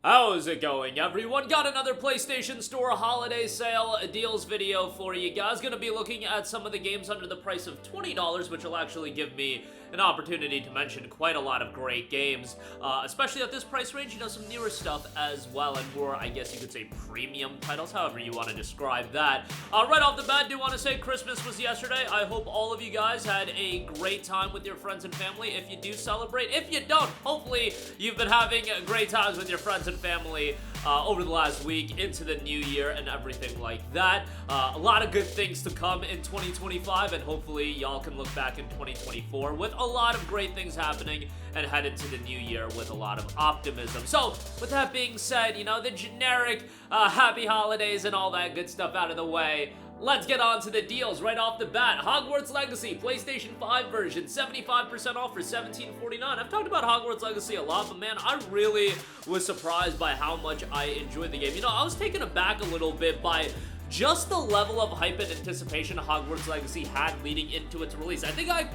How's it going, everyone? Got another PlayStation Store holiday sale deals video for you guys. Gonna be looking at some of the games under the price of $20, which will actually give me an opportunity to mention quite a lot of great games, especially at this price range. You know, some newer stuff as well, and more, I guess you could say, premium titles, however you want to describe that. Right off the bat, do want to say Christmas was yesterday. I hope all of you guys had a great time with your friends and family. If you do celebrate, if you don't, hopefully you've been having great times with your friends and family over the last week into the new year and everything like that. A lot of good things to come in 2025, and hopefully y'all can look back in 2024 with a lot of great things happening and head into the new year with a lot of optimism. So, with that being said, you know, the generic happy holidays and all that good stuff out of the way, let's get on to the deals right off the bat. Hogwarts Legacy, PlayStation 5 version, 75% off for $17.49. I've talked about Hogwarts Legacy a lot, but man, I really was surprised by how much I enjoyed the game. You know, I was taken aback a little bit by just the level of hype and anticipation Hogwarts Legacy had leading into its release. I think I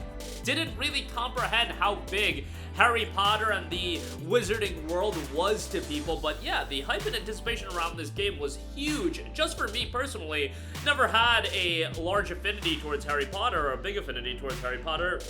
didn't really comprehend how big Harry Potter and the wizarding world was to people, but yeah, the hype and anticipation around this game was huge. Just for me personally, never had a large affinity towards Harry Potter or a big affinity towards Harry Potter,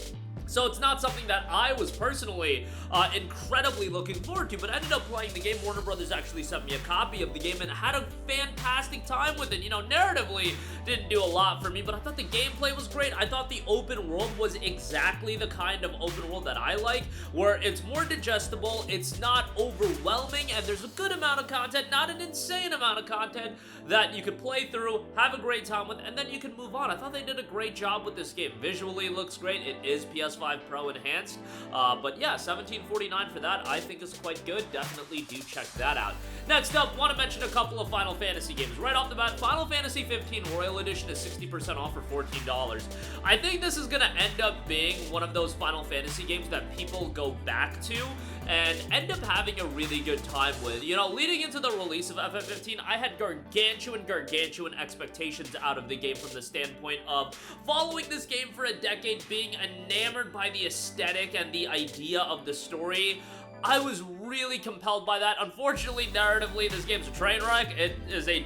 so it's not something that I was personally incredibly looking forward to, but I ended up playing the game. Warner Brothers actually sent me a copy of the game and had a fantastic time with it. You know, narratively didn't do a lot for me, but I thought the gameplay was great. I thought the open world was exactly the kind of open world that I like, where it's more digestible, it's not overwhelming, and there's a good amount of content, not an insane amount of content, that you can play through, have a great time with, and then you can move on. I thought they did a great job with this game. Visually, it looks great. It is PS5 Pro enhanced, but yeah, $17.49 for that I think is quite good. Definitely do check that out. Next up, want to mention a couple of Final Fantasy games. Right off the bat, Final Fantasy 15 Royal Edition is 60% off for $14. I think this is going to end up being one of those Final Fantasy games that people go back to and end up having a really good time with. You know, leading into the release of FF15, I had gargantuan expectations out of the game from the standpoint of following this game for a decade, being enamored by the aesthetic and the idea of the story. I was really compelled by that. Unfortunately, narratively, this game's a train wreck. It is a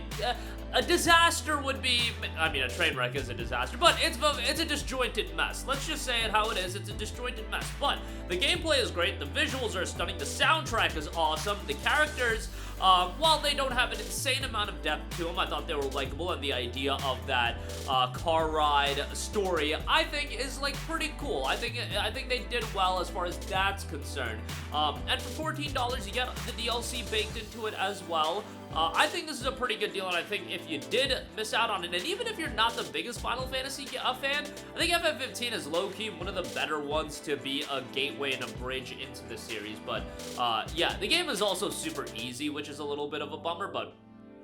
disaster would be, I mean, a train wreck is a disaster, but it's a disjointed mess. Let's just say it how it is. It's a disjointed mess, but the gameplay is great. The visuals are stunning. The soundtrack is awesome. The characters, while they don't have an insane amount of depth to them, I thought they were likable, and the idea of that car ride story, I think, is like pretty cool. I think they did well as far as that's concerned. And for $14, you get the DLC baked into it as well. I think this is a pretty good deal, and I think if you did miss out on it, and even if you're not the biggest Final Fantasy fan, I think FF15 is low-key one of the better ones to be a gateway and a bridge into the series. But yeah, the game is also super easy, which is a little bit of a bummer, but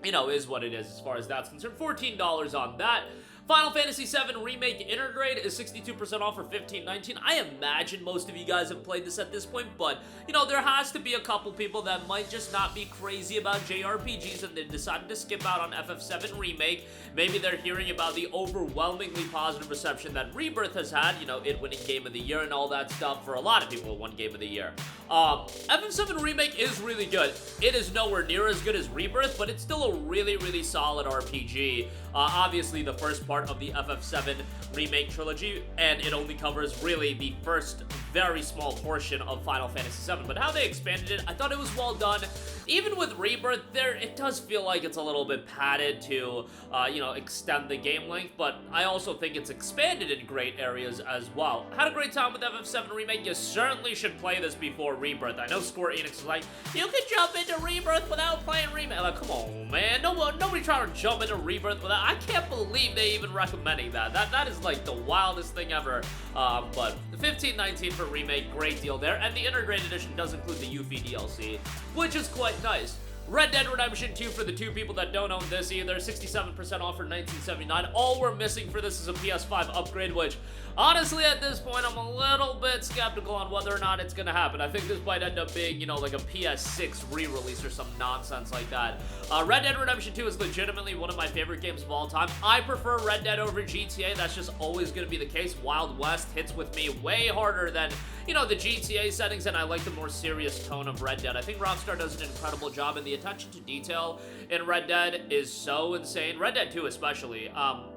you know, is what it is as far as that's concerned. $14 on that. Final Fantasy VII Remake Intergrade is 62% off for $15.19. I imagine most of you guys have played this at this point, but, you know, there has to be a couple people that might just not be crazy about JRPGs and they decided to skip out on FF7 Remake. Maybe they're hearing about the overwhelmingly positive reception that Rebirth has had, you know, it winning Game of the Year and all that stuff. For a lot of people, it won Game of the Year. FF7 Remake is really good. It is nowhere near as good as Rebirth, but it's still a really, really solid RPG. Obviously, the first part of the FF7 Remake trilogy, and it only covers really the first very small portion of Final Fantasy VII, but how they expanded it, I thought it was well done. Even with Rebirth, it does feel like it's a little bit padded to, you know, extend the game length, but I also think it's expanded in great areas as well. Had a great time with FF7 Remake. You certainly should play this before Rebirth. I know Square Enix is like, you can jump into Rebirth without playing Remake. Like, come on, man. Nobody trying to jump into Rebirth without. I can't believe they even recommending that. That is like the wildest thing ever. But $15.19 for Remake, great deal there. And the Integrated Edition does include the Yuffie DLC, which is quite nice. Red Dead Redemption 2 for the two people that don't own this either, 67% off for $19.79. All we're missing for this is a PS5 upgrade, which honestly at this point I'm a little bit skeptical on whether or not it's gonna happen. I think this might end up being, you know, like a PS6 re-release or some nonsense like that. Red Dead Redemption 2 is legitimately one of my favorite games of all time. I prefer Red Dead over GTA. That's just always gonna be the case. Wild West hits with me way harder than, you know, the GTA settings, and I like the more serious tone of Red Dead. I think Rockstar does an incredible job, and the attention to detail in Red Dead is so insane. Red Dead 2 especially.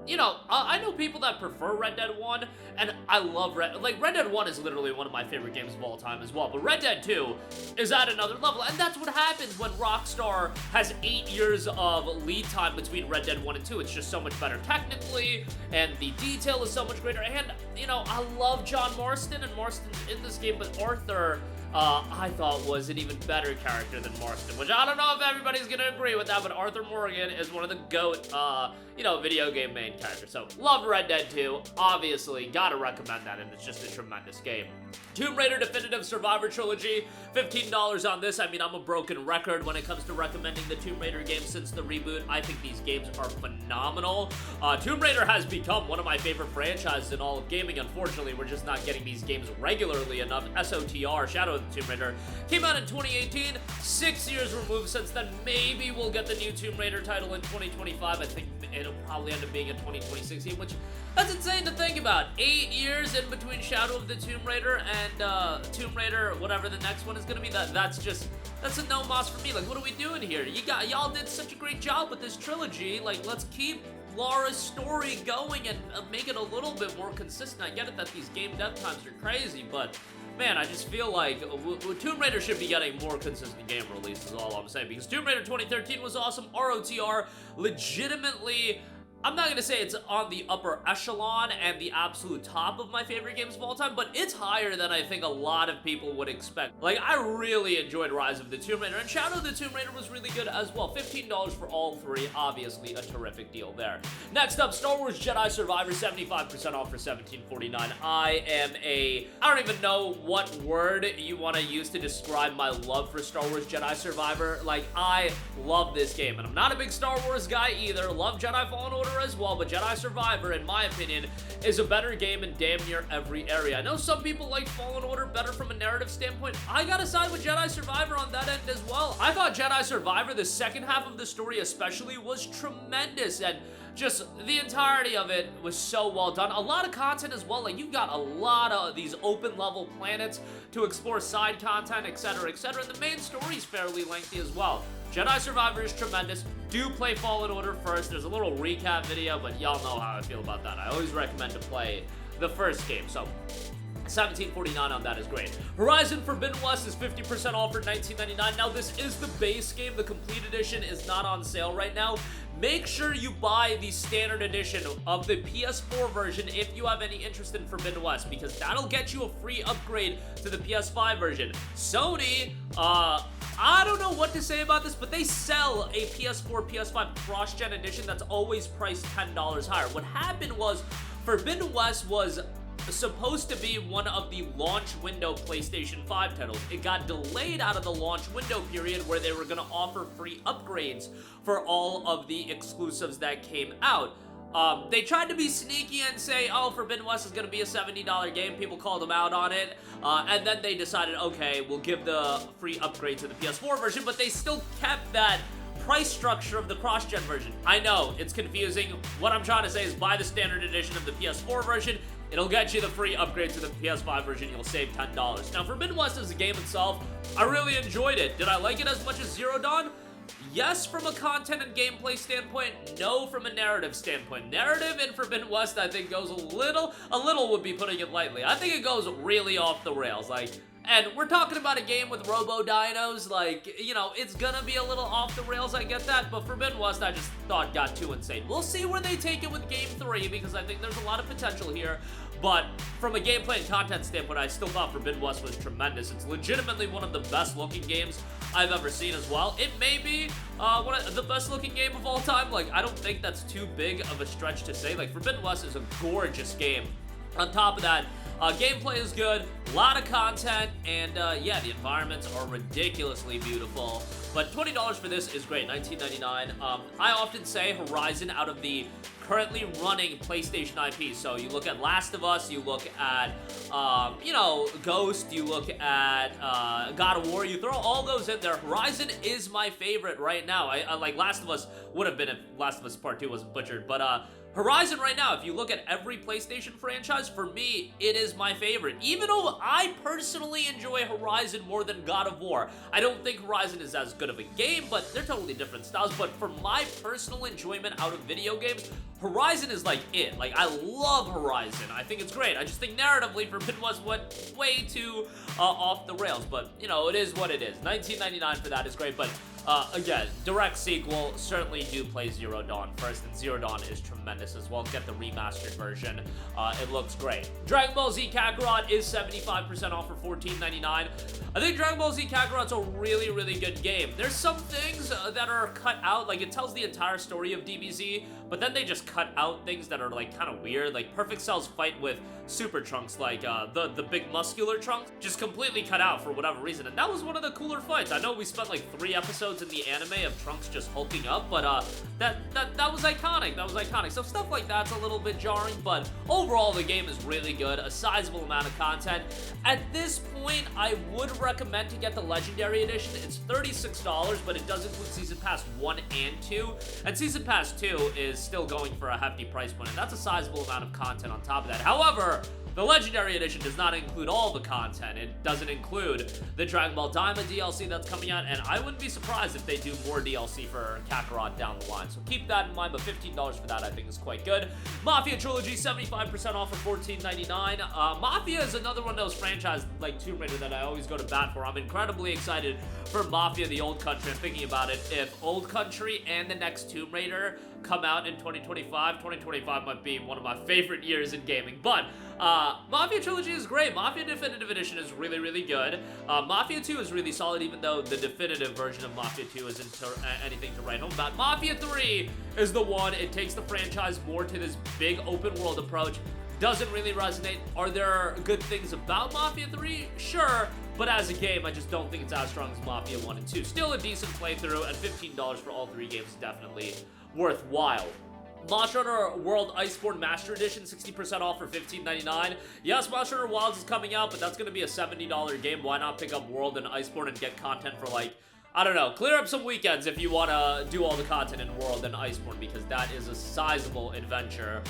You know, I know people that prefer Red Dead 1, and I love Red Dead 1 is literally one of my favorite games of all time as well, but Red Dead 2 is at another level, and that's what happens when Rockstar has 8 years of lead time between Red Dead 1 and 2. It's just so much better technically, and the detail is so much greater, and, you know, I love John Marston, and Marston's in this game, but Arthur, I thought was an even better character than Marston, which I don't know if everybody's gonna agree with that, but Arthur Morgan is one of the GOAT, you know, video game main characters. So, love Red Dead 2, obviously, gotta recommend that, and it's just a tremendous game. Tomb Raider Definitive Survivor Trilogy, $15 on this. I mean, I'm a broken record when it comes to recommending the Tomb Raider games since the reboot. I think these games are phenomenal. Tomb Raider has become one of my favorite franchises in all of gaming. Unfortunately, we're just not getting these games regularly enough. SOTR, Shadow of the Tomb Raider, came out in 2018. 6 years removed since then. Maybe we'll get the new Tomb Raider title in 2025. I think it'll probably end up being in 2026, which that's insane to think about. 8 years in between Shadow of the Tomb Raider and Tomb Raider, whatever the next one is gonna be. That's a no mas for me. Like, what are we doing here? Y'all did such a great job with this trilogy. Like, let's keep Laura's story going and make it a little bit more consistent. I get it that these game dev times are crazy, but man, I just feel like Tomb Raider should be getting more consistent game releases, is all I'm saying, because Tomb Raider 2013 was awesome. ROTR, legitimately, I'm not gonna say it's on the upper echelon and the absolute top of my favorite games of all time, but it's higher than I think a lot of people would expect. Like, I really enjoyed Rise of the Tomb Raider, and Shadow of the Tomb Raider was really good as well. $15 for all three, obviously a terrific deal there. Next up, Star Wars Jedi Survivor, 75% off for $17.49. I don't even know what word you want to use to describe my love for Star Wars Jedi Survivor. Like, I love this game, and I'm not a big Star Wars guy either. Love Jedi Fallen Order as well, but Jedi Survivor, in my opinion, is a better game in damn near every area. I know some people like Fallen Order better from a narrative standpoint. I gotta side with Jedi Survivor on that end as well. I thought Jedi Survivor, the second half of the story especially, was tremendous, and just the entirety of it was so well done. A lot of content as well. Like, you've got a lot of these open level planets to explore, side content, etc., etc., and the main story is fairly lengthy as well. Jedi Survivor is tremendous. Do play Fallen Order first. There's a little recap video, but y'all know how I feel about that. I always recommend to play the first game, so $17.49 on that is great. Horizon Forbidden West is 50% off for $19.99. Now, this is the base game. The complete edition is not on sale right now. Make sure you buy the standard edition of the PS4 version if you have any interest in Forbidden West, because that'll get you a free upgrade to the PS5 version. Sony, I don't know what to say about this, but they sell a PS4, PS5 cross-gen edition that's always priced $10 higher. What happened was Forbidden West was supposed to be one of the launch window PlayStation 5 titles. It got delayed out of the launch window period where they were going to offer free upgrades for all of the exclusives that came out. They tried to be sneaky and say, oh, Forbidden West is going to be a $70 game. People called them out on it. And then they decided, okay, we'll give the free upgrade to the PS4 version, but they still kept that price structure of the cross-gen version. I know, it's confusing. What I'm trying to say is buy the standard edition of the PS4 version. It'll get you the free upgrade to the PS5 version. You'll save $10. Now, Forbidden West as a game itself, I really enjoyed it. Did I like it as much as Zero Dawn? Yes, from a content and gameplay standpoint. No, from a narrative standpoint. Narrative in Forbidden West, I think, goes a little would be putting it lightly. I think it goes really off the rails. Like, and we're talking about a game with robo-dinos, like, you know, it's gonna be a little off the rails, I get that, but Forbidden West, I just thought got too insane. We'll see where they take it with Game 3, because I think there's a lot of potential here, but from a gameplay and content standpoint, I still thought Forbidden West was tremendous. It's legitimately one of the best-looking games I've ever seen as well. It may be one of the best-looking game of all time. Like, I don't think that's too big of a stretch to say. Like, Forbidden West is a gorgeous game. On top of that, Gameplay is good, a lot of content, and yeah, the environments are ridiculously beautiful. But $20 for this is great, $19.99. I often say Horizon out of the currently running PlayStation IP. So you look at Last of Us, you look at, you know, Ghost, you look at God of War, you throw all those in there. Horizon is my favorite right now. I like Last of Us would have been if Last of Us Part 2 wasn't butchered, but Horizon right now, if you look at every PlayStation franchise, for me, it is my favorite. Even though I personally enjoy Horizon more than God of War. I don't think Horizon is as good of a game, but they're totally different styles. But for my personal enjoyment out of video games, Horizon is like it. Like, I love Horizon. I think it's great. I just think narratively for me was went way too off the rails. But, you know, it is what it is. $19.99 for that is great, but again, direct sequel, certainly do play Zero Dawn first, and Zero Dawn is tremendous as well. Get the remastered version. It looks great. Dragon Ball Z Kakarot is 75% off for $14.99. I think Dragon Ball Z Kakarot's a really, really good game. There's some things that are cut out, like it tells the entire story of DBZ, but then they just cut out things that are like kind of weird, like Perfect Cell's fight with Super Trunks, like the big muscular Trunks, just completely cut out for whatever reason, and that was one of the cooler fights. I know we spent like 3 episodes in the anime of Trunks just hulking up, but that was iconic. That was iconic. So stuff like that's a little bit jarring, but overall the game is really good. A sizable amount of content. At this point, I would recommend to get the Legendary Edition. It's $36, but it does include Season Pass 1 and 2, and Season Pass 2 is still going for a hefty price point, and that's a sizable amount of content on top of that. However, the Legendary Edition does not include all the content. It doesn't include the Dragon Ball Daima DLC that's coming out, and I wouldn't be surprised if they do more DLC for Kakarot down the line. So keep that in mind, but $15 for that I think is quite good. Mafia Trilogy, 75% off for $14.99. Mafia is another one of those franchises like Tomb Raider that I always go to bat for. I'm incredibly excited for Mafia the Old Country. I'm thinking about it. If Old Country and the next Tomb Raider come out in 2025 might be one of my favorite years in gaming. But Mafia Trilogy is great. Mafia Definitive Edition is really, really good. Mafia 2 is really solid, even though the definitive version of Mafia 2 isn't anything to write home about. Mafia 3 is the one. It takes the franchise more to this big open world approach. Doesn't really resonate. Are there good things about Mafia 3? Sure. But as a game, I just don't think it's as strong as Mafia 1 and 2. Still a decent playthrough, and $15 for all 3 games is definitely worthwhile. Monster Hunter World Iceborne Master Edition, 60% off for $15.99. Yes, Monster Hunter Wilds is coming out, but that's going to be a $70 game. Why not pick up World and Iceborne and get content for, like, I don't know, clear up some weekends if you want to do all the content in World and Iceborne, because that is a sizable adventure.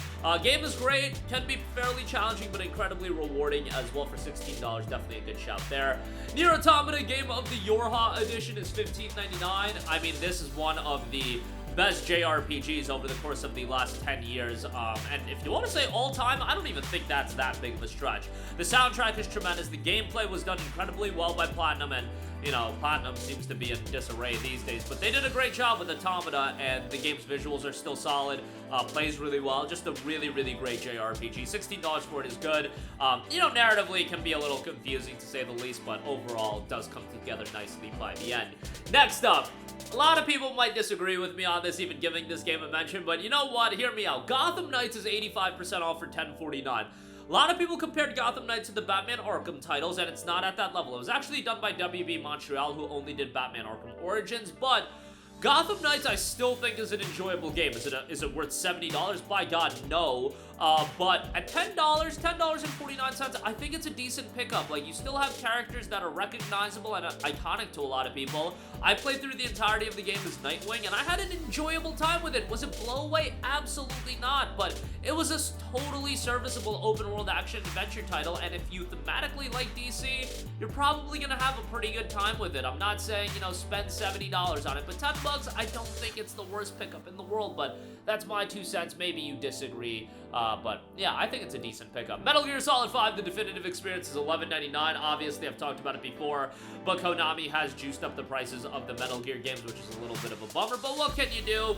Game is great, can be fairly challenging, but incredibly rewarding as well for $16. Definitely a good shout there. NieR Automata Game of the YoRHa Edition is $15.99. I mean, this is one of the best JRPGs over the course of the last 10 years, and if you want to say all time, I don't even think that's that big of a stretch. The soundtrack is tremendous, the gameplay was done incredibly well by Platinum, and you know, Platinum seems to be in disarray these days, but they did a great job with Automata, and the game's visuals are still solid, plays really well, just a really, really great JRPG. $16 for it is good. You know, narratively it can be a little confusing to say the least, but overall it does come together nicely by the end. Next up, a lot of people might disagree with me on this, even giving this game a mention, but you know what? Hear me out. Gotham Knights is 85% off for $10.49. A lot of people compared Gotham Knights to the Batman Arkham titles, and it's not at that level. It was actually done by WB Montreal, who only did Batman Arkham Origins, but Gotham Knights I still think is an enjoyable game. Is it worth $70? By God, no. But at $10.49, I think it's a decent pickup. Like, you still have characters that are recognizable and iconic to a lot of people. I played through the entirety of the game as Nightwing, and I had an enjoyable time with it. Was it blowaway? Absolutely not. But it was a totally serviceable open-world action-adventure title, and if you thematically like DC, you're probably going to have a pretty good time with it. I'm not saying, you know, spend $70 on it, but $10, I don't think it's the worst pickup in the world, but that's my 2 cents. Maybe you disagree. But yeah, I think it's a decent pickup. Metal Gear Solid 5, the definitive experience, is $11.99. Obviously, I've talked about it before, but Konami has juiced up the prices of the Metal Gear games, which is a little bit of a bummer, but what can you do?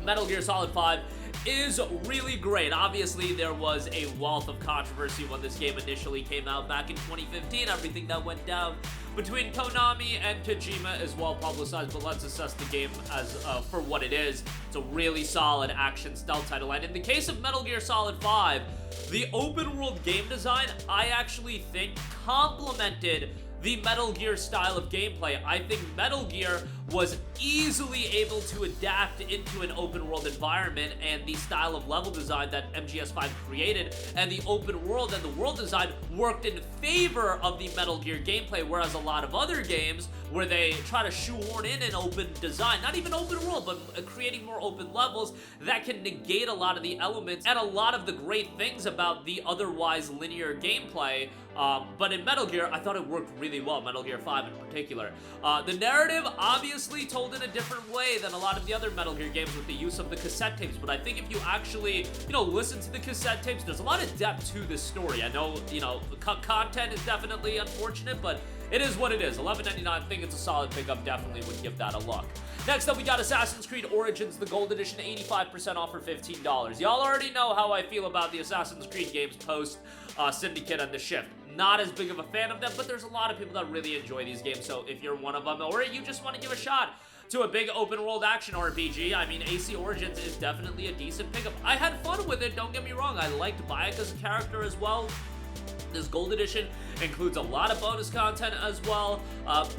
Metal Gear Solid 5 is really great. Obviously, there was a wealth of controversy when this game initially came out back in 2015, everything that went down between Konami and Kojima is well publicized, but let's assess the game as for what it is. It's a really solid action stealth title, and in the case of Metal Gear Solid 5, the open world game design, I actually think complemented the Metal Gear style of gameplay. I think Metal Gear was easily able to adapt into an open world environment and the style of level design that MGS5 created, and the open world and the world design worked in favor of the Metal Gear gameplay, whereas a lot of other games where they try to shoehorn in an open design, not even open world, but creating more open levels, that can negate a lot of the elements and a lot of the great things about the otherwise linear gameplay. But in Metal Gear, I thought it worked really well, Metal Gear 5 in particular. The narrative, obviously told in a different way than a lot of the other Metal Gear games with the use of the cassette tapes, but I think if you actually, listen to the cassette tapes, there's a lot of depth to this story. I know, content is definitely unfortunate, but it is what it is. $11.99, I think it's a solid pickup, definitely would give that a look. Next up, we got Assassin's Creed Origins, the Gold Edition, 85% off for $15. Y'all already know how I feel about the Assassin's Creed games post Syndicate and The Shift. Not as big of a fan of them, but there's a lot of people that really enjoy these games, so if you're one of them, or you just want to give a shot to a big open world action RPG, I mean, AC Origins is definitely a decent pickup. I had fun with it, don't get me wrong. I liked Bayek as a character as well. This Gold Edition includes a lot of bonus content as well.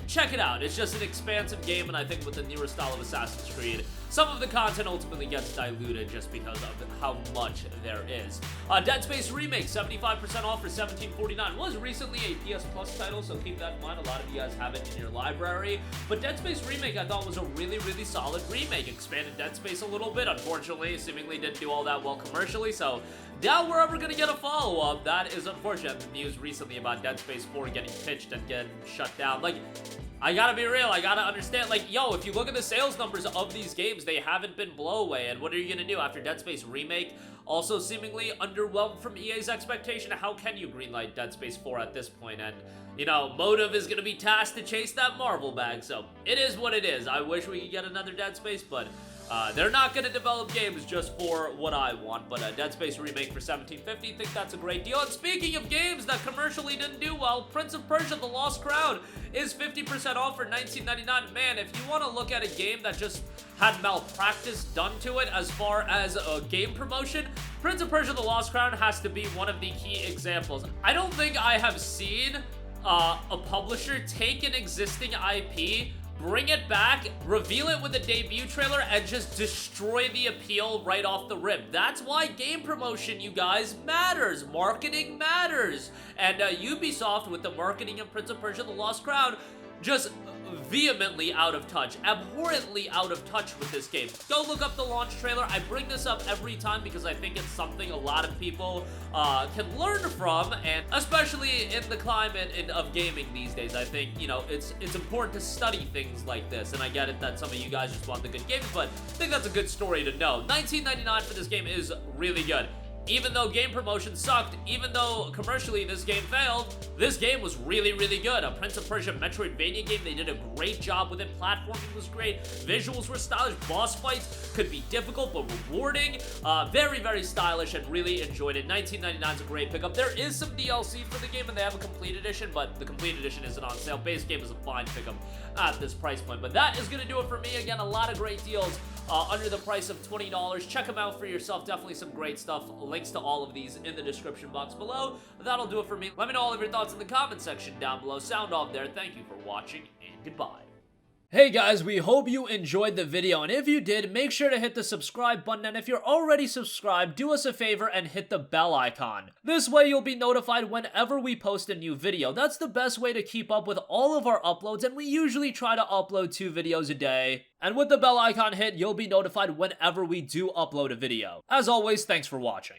Check it out. It's just an expansive game, and I think with the newer style of Assassin's Creed, some of the content ultimately gets diluted just because of how much there is. Dead Space Remake, 75% off for $17.49. Was recently a PS Plus title, so keep that in mind. A lot of you guys have it in your library. But Dead Space Remake, I thought, was a really, really solid remake. Expanded Dead Space a little bit. Unfortunately, seemingly didn't do all that well commercially, so doubt we're ever going to get a follow-up. That is unfortunate. The news recently about Dead Space 4 getting pitched and getting shut down. Like, I gotta be real, I gotta understand, like, yo, if you look at the sales numbers of these games, they haven't been blowaway, and what are you gonna do after Dead Space Remake? Also seemingly underwhelmed from EA's expectation. How can you greenlight Dead Space 4 at this point? And, Motive is gonna be tasked to chase that Marvel bag, so it is what it is. I wish we could get another Dead Space, but they're not going to develop games just for what I want, but Dead Space Remake for $17.50, think that's a great deal. And speaking of games that commercially didn't do well, Prince of Persia: The Lost Crown is 50% off for $19.99. Man, if you want to look at a game that just had malpractice done to it as far as a game promotion, Prince of Persia: The Lost Crown has to be one of the key examples. I don't think I have seen a publisher take an existing IP, bring it back, reveal it with a debut trailer, and just destroy the appeal right off the rip. That's why game promotion, you guys, matters. Marketing matters. And Ubisoft, with the marketing of Prince of Persia: The Lost Crown, just vehemently out of touch, abhorrently out of touch with this game. Go look up the launch trailer. I bring this up every time because I think it's something a lot of people can learn from, and especially in the climate of gaming these days, I think, it's important to study things like this, and I get it that some of you guys just want the good games, but I think that's a good story to know. $19.99 for this game is really good. Even though game promotion sucked, even though commercially this game failed, this game was really, really good. A Prince of Persia Metroidvania game, they did a great job with it. Platforming was great, visuals were stylish, boss fights could be difficult but rewarding. Very, very stylish, and really enjoyed it. $19.99 is a great pickup. There is some DLC for the game, and they have a complete edition, but the complete edition isn't on sale. Base game is a fine pickup at this price point. But that is going to do it for me. Again, a lot of great deals under the price of $20. Check them out for yourself. Definitely some great stuff. Links to all of these in the description box below. That'll do it for me. Let me know all of your thoughts in the comment section down below. Sound off there. Thank you for watching, and goodbye. Hey guys, we hope you enjoyed the video, and if you did, make sure to hit the subscribe button, and if you're already subscribed, do us a favor and hit the bell icon. This way you'll be notified whenever we post a new video. That's the best way to keep up with all of our uploads, and we usually try to upload 2 videos a day. And with the bell icon hit, you'll be notified whenever we do upload a video. As always, thanks for watching.